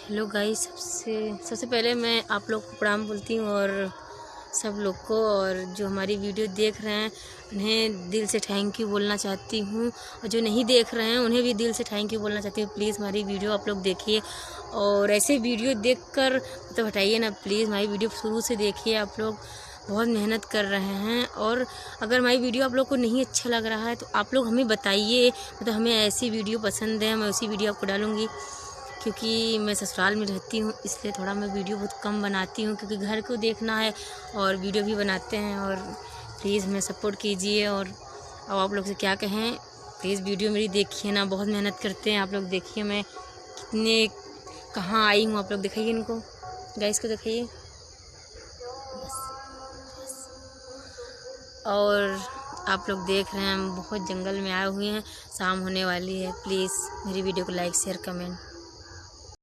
Hello guys, सबसे पहले मैं आप लोग को प्रणाम बोलती हूँ और सब लोग को, और जो हमारी वीडियो देख रहे हैं उन्हें दिल से थैंक यू बोलना चाहती हूँ, और जो नहीं देख रहे हैं उन्हें भी दिल से थैंक यू बोलना चाहती हूँ। प्लीज़ हमारी वीडियो आप लोग देखिए, और ऐसे वीडियो देखकर तो हटाइए ना, प्लीज़ हमारी वीडियो शुरू से देखिए। आप लोग बहुत मेहनत कर रहे हैं, और अगर हमारी वीडियो आप लोग को नहीं अच्छा लग रहा है तो आप लोग हमें बताइए। मतलब हमें ऐसी वीडियो पसंद है, मैं उसी वीडियो आपको डालूँगी। क्योंकि मैं ससुराल में रहती हूँ इसलिए थोड़ा मैं वीडियो बहुत कम बनाती हूँ, क्योंकि घर को देखना है और वीडियो भी बनाते हैं। और प्लीज़ हमें सपोर्ट कीजिए। और अब आप लोग से क्या कहें, प्लीज़ वीडियो मेरी देखिए ना, बहुत मेहनत करते हैं आप लोग। देखिए मैं कितने कहाँ आई हूँ, आप लोग दिखाइए इनको, गाइस को दिखाइए बस। और आप लोग देख रहे हैं हम बहुत जंगल में आए हुए हैं, शाम होने वाली है। प्लीज़ मेरी वीडियो को लाइक शेयर कमेंट